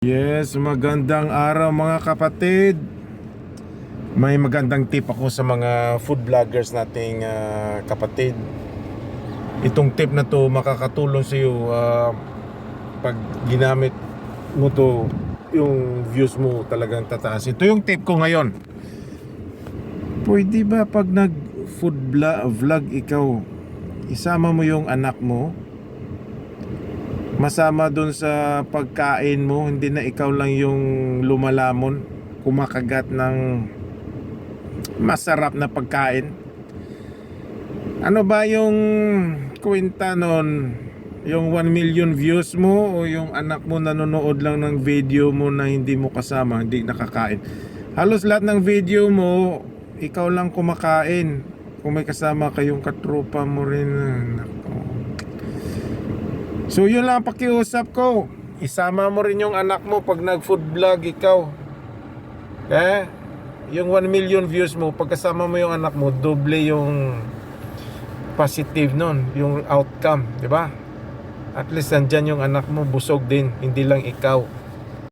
Yes, magandang araw mga kapatid. May magandang tip ako sa mga food vloggers nating kapatid. Itong tip na to makakatulong sa iyo pag ginamit mo to, yung views mo talagang tataas. Ito yung tip ko ngayon. Pwede ba pag nag food vlog ikaw, isama mo yung anak mo, masama dun sa pagkain mo, hindi na ikaw lang yung lumalamon, kumakagat ng masarap na pagkain. Ano ba yung kwenta nun? Yung 1 million views mo o yung anak mo nanonood lang ng video mo na hindi mo kasama, hindi nakakain? Halos lahat ng video mo, ikaw lang kumakain. Kung may kasama kayong katropa mo rin, nako. So yun lang pakiusap ko. Isama mo rin yung anak mo pag nag food vlog ikaw. Yung 1 million views mo, pagkasama mo yung anak mo, doble yung positive nun, yung outcome, di ba? At least nandyan yung anak mo, busog din, hindi lang ikaw.